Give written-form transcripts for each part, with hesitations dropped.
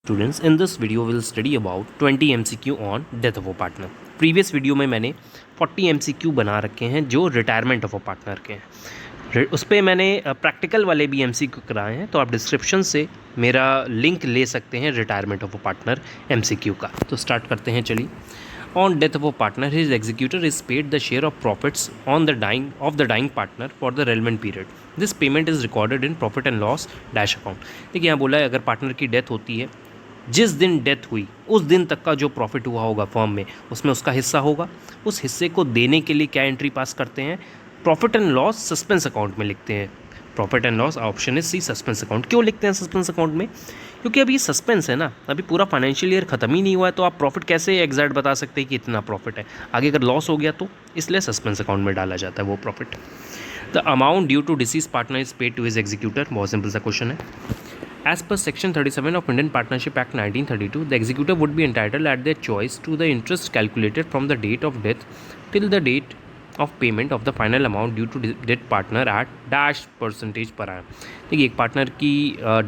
Students, in this video we'll study about 20 MCQ on death of a partner. Previous video में मैंने 40 MCQ बना रखे हैं जो रिटायरमेंट ऑफ अ पार्टनर के हैं। उस पर मैंने प्रैक्टिकल वाले भी MCQ कराए हैं, तो आप डिस्क्रिप्शन से मेरा लिंक ले सकते हैं retirement of a partner MCQ का। तो स्टार्ट करते हैं, चलिए। On death of a partner, his executor is paid the share of profits on the dying partner for the relevant period. This payment is recorded in profit and loss dash account. देखिए यहाँ बोला है, अगर partner की death होती है, जिस दिन डेथ हुई उस दिन तक का जो प्रॉफिट हुआ होगा फर्म में, उसमें उसका हिस्सा होगा। उस हिस्से को देने के लिए क्या एंट्री पास करते हैं? Profit and loss suspense account में लिखते हैं। Profit and loss, option is C, suspense account. क्यों लिखते हैं सस्पेंस अकाउंट में? क्योंकि अभी सस्पेंस है ना, अभी पूरा फाइनेंशियल ईयर खत्म ही नहीं हुआ है, तो आप प्रॉफिट कैसे एग्जैक्ट बता सकते हैं कि इतना प्रॉफिट है? आगे अगर लॉस हो गया तो इसलिए सस्पेंस अकाउंट में डाला जाता है वो profit. The amount due to deceased partner is paid to his executor. बहुत सिंपल सा क्वेश्चन है। As per Section 37 of Indian Partnership Act 1932, the executor would be entitled at their choice to the interest calculated from the date of death till the date of payment of the final amount due to dead partner at dash percentage per annum। देखिए, एक partner की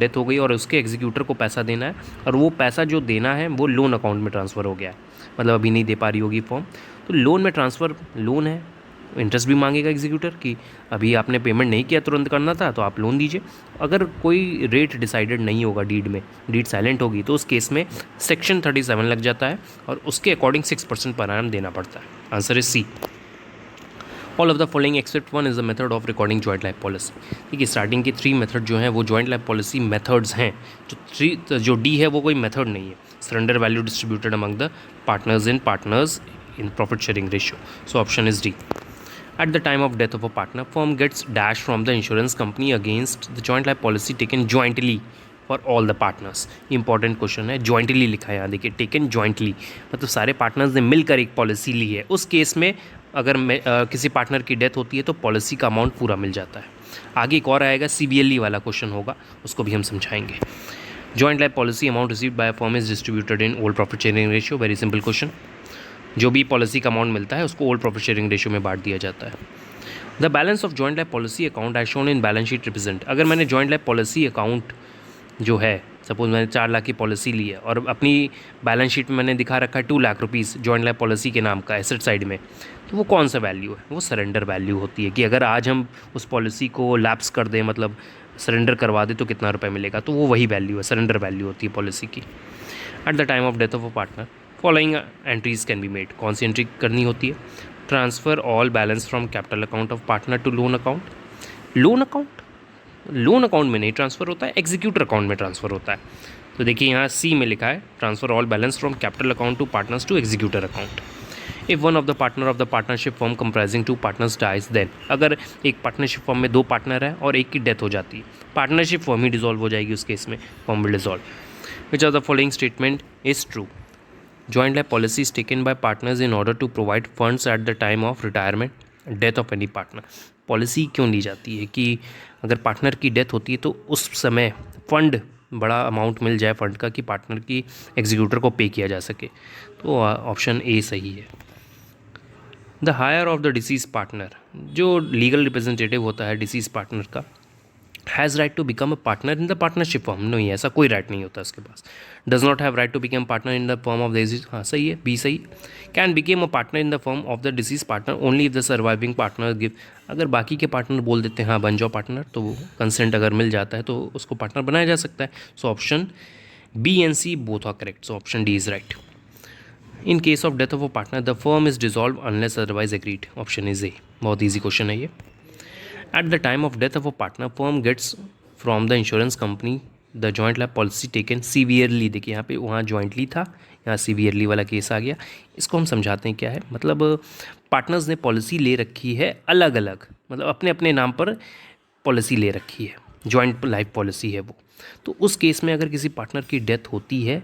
death हो गई और उसके executor को पैसा देना है, और वो पैसा जो देना है वो लोन अकाउंट में ट्रांसफ़र हो गया है, मतलब अभी नहीं दे पा रही होगी फॉर्म, तो लोन में ट्रांसफ़र, लोन है, इंटरेस्ट भी मांगेगा एग्जीक्यूटर कि अभी आपने पेमेंट नहीं किया, तुरंत करना था, तो आप लोन दीजिए। अगर कोई रेट डिसाइडेड नहीं होगा डीड में, डीड साइलेंट होगी, तो उस केस में सेक्शन 37 लग जाता है और उसके अकॉर्डिंग 6% पर annum देना पड़ता है। Answer is C. All of the following except one is the method of recording joint life policy. देखिए, स्टार्टिंग की 3 मेथड जो हैं वो जॉइंट लाइफ पॉलिसी मेथड्स हैं। जो डी है वो कोई मेथड नहीं है। Surrender value distributed among the partners in profit sharing ratio. So option is D. At the time of death of a partner, firm gets dash from the insurance company against the joint life policy taken jointly for all the partners। Important question है, jointly लिखा है यहाँ, देखिए, taken jointly मतलब सारे partners ने मिलकर एक पॉलिसी ली है। उस केस में अगर किसी पार्टनर की डेथ होती है तो पॉलिसी का अमाउंट पूरा मिल जाता है। आगे एक और आएगा, CBLE वाला क्वेश्चन होगा, उसको भी हम समझाएंगे। Joint life policy amount received by firm is distributed in old profit sharing ratio. Very simple question. जो भी पॉलिसी का अमाउंट मिलता है उसको ओल्ड प्रॉफिट शेयरिंग रेशियो में बांट दिया जाता है। The balance of joint life policy account as shown in balance sheet represent. अगर मैंने जॉइंट लाइफ पॉलिसी अकाउंट जो है, सपोज मैंने 4 लाख की पॉलिसी ली है और अपनी बैलेंस शीट में मैंने दिखा रखा है 2 lakh rupees joint life policy के नाम का एसेट साइड में, तो वो कौन सा वैल्यू है? वो सरेंडर वैल्यू होती है कि अगर आज हम उस पॉलिसी को लैप्स कर दें, मतलब सरेंडर करवा दें, तो कितना रुपये मिलेगा, तो वो वही वैल्यू है, सरेंडर वैल्यू होती है पॉलिसी की। At the time of death of a partner following entries can be made. कौन सी एंट्री करनी होती है? Transfer all balance from capital account of partner to loan account. Loan account में नहीं ट्रांसफ़र होता है, एग्जीक्यूटर अकाउंट में ट्रांसफ़र होता है। तो देखिए, यहाँ सी में लिखा है, transfer all balance from capital account to partners to executor account. If one of the partner of the partnership firm comprising 2 partners dies, then अगर एक पार्टनरशिप फर्म में 2 पार्टनर है और एक की डेथ हो जाती है, पार्टनरशिप फर्म ही डिसॉल्व हो जाएगी उस केस में, firm will dissolve. Which of the following statement is true? Joint life policy is taken by partners in order to provide funds at the time of retirement, death of any partner। Policy क्यों ली जाती है कि अगर partner की death होती है तो उस समय फंड, बड़ा अमाउंट मिल जाए फंड का, कि पार्टनर की एग्जीक्यूटर को पे किया जा सके। तो ऑप्शन ए सही है। The heir of the deceased partner, जो लीगल रिप्रेजेंटेटिव होता है डिसीज पार्टनर का, has right to become a partner in the partnership firm. नहीं, ऐसा कोई राइट नहीं होता उसके पास। Does not have right to become partner in the firm of the deceased, हाँ सही है, बी सही। Can became a partner in the firm of the deceased partner only if the surviving partner give. अगर बाकी के partner बोल देते हैं हाँ बन जाओ पार्टनर, तो वो कंसेंट अगर मिल जाता है तो उसको पार्टनर बनाया जा सकता है। So option B and C both are correct. So option D is right. In case of death of a partner the firm is dissolve unless otherwise agreed. Option is A. बहुत easy question है ये। At the time of death of a partner firm gets from the insurance company the joint life policy taken severally. देखिए, यहाँ पे वहाँ jointly था, यहाँ severely वाला केस आ गया। इसको हम समझाते हैं क्या है। मतलब पार्टनर्स ने पॉलिसी ले रखी है अलग अलग, मतलब अपने अपने नाम पर पॉलिसी ले रखी है, जॉइंट लाइफ पॉलिसी है वो। तो उस केस में अगर किसी पार्टनर की डेथ होती है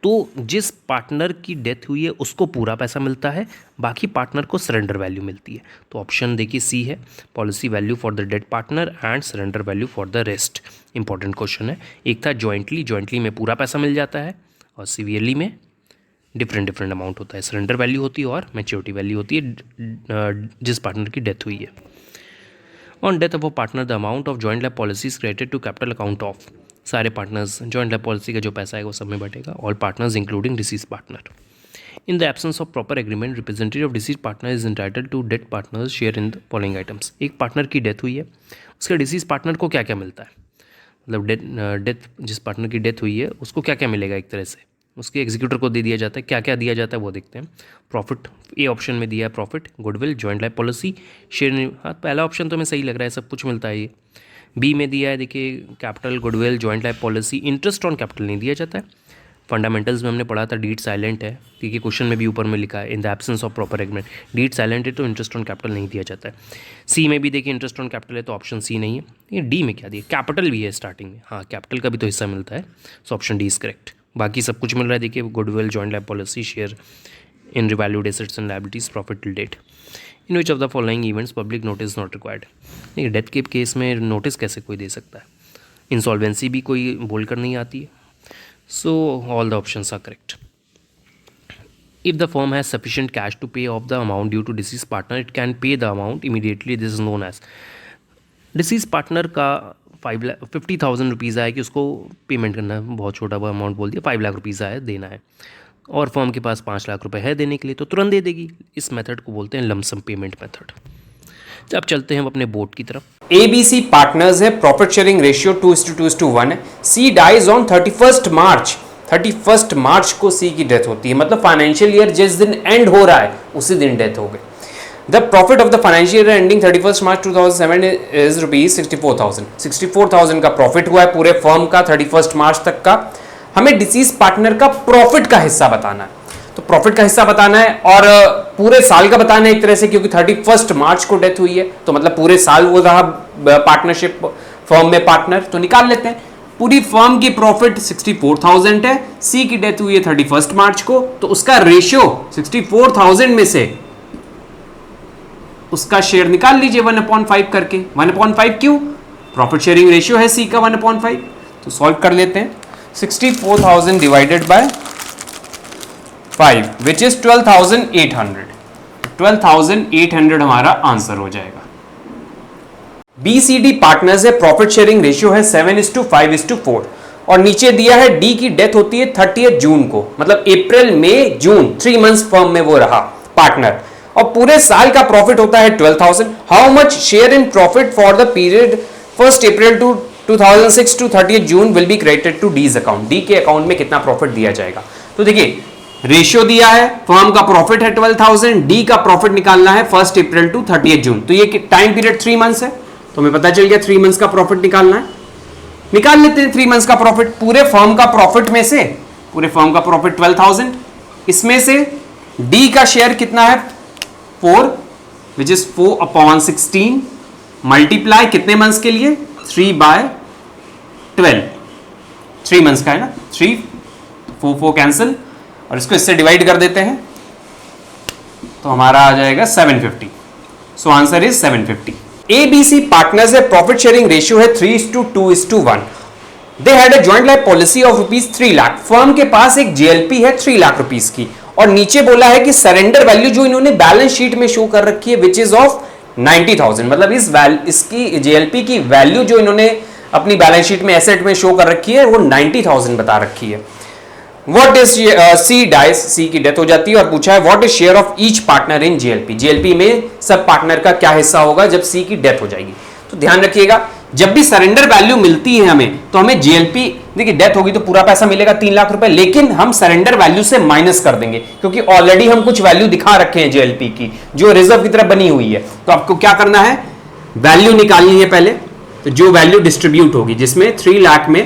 तो जिस पार्टनर की डेथ हुई है उसको पूरा पैसा मिलता है, बाकी पार्टनर को सरेंडर वैल्यू मिलती है। तो ऑप्शन देखिए सी है, policy value for the dead partner and surrender value for the rest. Important question है। एक था जॉइंटली में पूरा पैसा मिल जाता है, और सीवियरली में डिफरेंट अमाउंट होता है, सरेंडर वैल्यू होती है और मैच्योरिटी वैल्यू होती है जिस पार्टनर की डेथ हुई है। On death of a partner the amount of joint life policy is credited to capital account of. सारे पार्टनर्स जॉइंट लाइफ पॉलिसी का जो पैसा है वो सब में बटेगा, all partners including deceased partner. In the absence of proper agreement representative of deceased partner is entitled to death partner's share in the following items. एक पार्टनर की डेथ हुई है, उसके डिसीज पार्टनर को क्या क्या मिलता है, मतलब डेथ जिस पार्टनर की डेथ हुई है उसको क्या क्या मिलेगा, एक तरह से उसके एग्जीक्यूटर को दे दिया जाता है, क्या क्या दिया जाता है वो देखते हैं। प्रॉफिट, ए ऑप्शन में दिया है profit, goodwill, joint life policy, share. हाँ, पहला ऑप्शन तो हमें सही लग रहा है, सब कुछ मिलता है ये। बी में दिया है देखिए capital, goodwill, joint life policy, interest on capital नहीं दिया जाता है। फंडामेंटल्स में हमने पढ़ा था डीड साइलेंट है, क्योंकि क्वेश्चन में भी ऊपर में लिखा है in the absence of proper agreement, deed silent है तो इंटरेस्ट ऑन कैपिटल नहीं दिया जाता है। सी में भी देखिए इंटरेस्ट ऑन कैपिटल है तो ऑप्शन सी नहीं है। ये डी में क्या दिया, कैपिटल भी है स्टार्टिंग में, हाँ कैपिटल का भी तो हिस्सा मिलता है, so option D is correct. बाकी सब कुछ मिल रहा है देखिए, goodwill, joint life policy, share in revalued assets and liabilities, profit till date. In which of the following events public notice not required. देखिए डेथ के केस में नोटिस कैसे कोई दे सकता है, इंसॉल्वेंसी भी कोई बोलकर नहीं आती है, so all the options are correct. If the firm has sufficient cash to pay off the amount due to deceased partner, it can pay the amount immediately. This is known as deceased partner का 50,000 rupees आया कि उसको payment करना है, बहुत छोटा amount बोल दिया, 5 लाख रुपीज़ आया देना है, और फर्म के पास 5 लाख रुपए है देने के लिए तो तुरंत दे देगी। इस मेथड को बोलते हैं लमसम पेमेंट मेथड। अब चलते हैं हम अपने बोर्ड की तरफ। ABC पार्टनर्स है, प्रॉफिट शेयरिंग रेशियो 2:2:1 है। C डाइज ऑन 31st मार्च को C की डेथ होती है, मतलब फाइनेंशियल ईयर जिस दिन एंड हो रहा है उसी दिन डेथ हो गई। The profit of the financial year ending 31st March 2007 is rupees 64,000 का प्रॉफिट हुआ है पूरे फर्म का 31st मार्च तक का। हमें डिसीज पार्टनर का प्रॉफिट का हिस्सा बताना है, तो प्रॉफिट का हिस्सा बताना है और पूरे साल का बताना है एक तरह से, क्योंकि 31st मार्च को डेथ हुई है तो मतलब पूरे साल वो रहा पार्टनरशिप फर्म में पार्टनर। तो निकाल लेते हैं, पूरी फर्म की प्रॉफिट 64,000 है, सी की डेथ हुई है 31st मार्च को, तो उसका रेशियो 64,000 में से उसका शेयर निकाल लीजिए 1/5 करके। 1/5 क्यों, प्रॉफिट शेयरिंग रेशियो है सी का 1/5, तो सॉल्व कर लेते हैं। 64,000 डिवाइडेड बाय 5 विच इज 12,800। 12,800 हमारा आंसर हो जाएगा। BCD पार्टनर्स है, प्रॉफिट शेयरिंग रेशियो है 7:5:4 और नीचे दिया है डी की डेथ होती है 30 जून को, मतलब अप्रैल मई जून 3 मंथ्स फर्म में वो रहा पार्टनर, और पूरे साल का प्रॉफिट होता है 12,000। How much share in profit for the period 1 April to 2006 to 30 June will be credited to D's account. D के अकाउंट में कितना प्रॉफिट दिया जाएगा, तो देखिए रेशियो दिया है, फर्म का प्रॉफिट है 12,000, डी का प्रॉफिट निकालना है 1 अप्रैल टू 30 जून, तो ये टाइम पीरियड 3 मंथ्स है, तो हमें पता चल गया 3 मंथ्स का प्रॉफिट निकालना है। निकाल लेते हैं 3 मंथ्स का प्रॉफिट। पूरे फर्म का प्रॉफिट में से, पूरे फर्म का प्रॉफिट 12,000, इसमें से डी का शेयर कितना है 4 विच इज 4/16 मल्टीप्लाई कितने मंथ्स के लिए 3/12, 3 मंथ्स का है ना, 3 4 कैंसिल और इसको इससे डिवाइड कर देते हैं तो हमारा आ जाएगा 750। So answer is 750। ABC partners है, प्रॉफिट शेयरिंग रेशियो है 3:2:1। They had a joint life policy of ₹3 lakh. Firm के पास एक JLP है 3 लाख रुपीस की, और नीचे बोला है कि सरेंडर वैल्यू जो इन्होंने बैलेंस शीट में शो कर रखी है विच इज ऑफ 90,000, मतलब इसकी JLP की वैल्यू जो इन्होंने अपनी बैलेंस शीट में एसेट में शो कर रखी है वो 90,000 बता रखी है। What is C dies, C की डेथ हो जाती है, और पूछा है what is share of each partner in JLP। JLP में सब पार्टनर का क्या हिस्सा होगा जब C की डेथ हो जाएगी। तो ध्यान रखिएगा, जब भी सरेंडर वैल्यू मिलती है हमें, तो हमें JLP, देखिए डेथ होगी तो पूरा पैसा मिलेगा 3 लाख रुपए, लेकिन हम सरेंडर वैल्यू से माइनस कर देंगे, क्योंकि ऑलरेडी हम कुछ वैल्यू दिखा रखे हैं JLP की जो रिजर्व की तरह बनी हुई है। तो आपको क्या करना है, वैल्यू निकालनी है पहले, तो जो वैल्यू डिस्ट्रीब्यूट होगी जिसमें 3 लाख में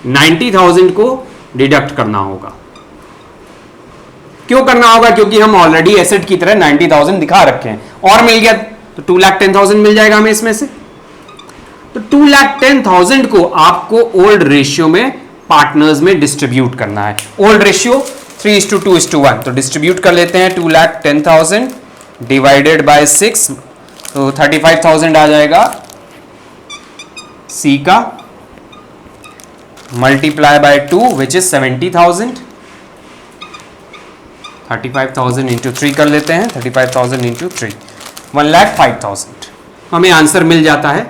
90,000 को डिडक्ट करना होगा। क्यों करना होगा, क्योंकि हम ऑलरेडी एसेट की तरह 90,000 दिखा रखे हैं, और मिल गया तो 2,10,000 मिल जाएगा हमें इसमें से। तो 2,10,000 को आपको ओल्ड रेशियो में पार्टनर्स में डिस्ट्रीब्यूट करना है। ओल्ड रेशियो 3:2:1, तो डिस्ट्रीब्यूट कर लेते हैं। 2,10,000 डिवाइडेड बाय 6, तो 35,000 आ जाएगा सी का, multiply by 2 which is 70,000, 35,000 into 3 कर लेते हैं, 35,000 इंटू 3 1,05,000, हमें आंसर मिल जाता है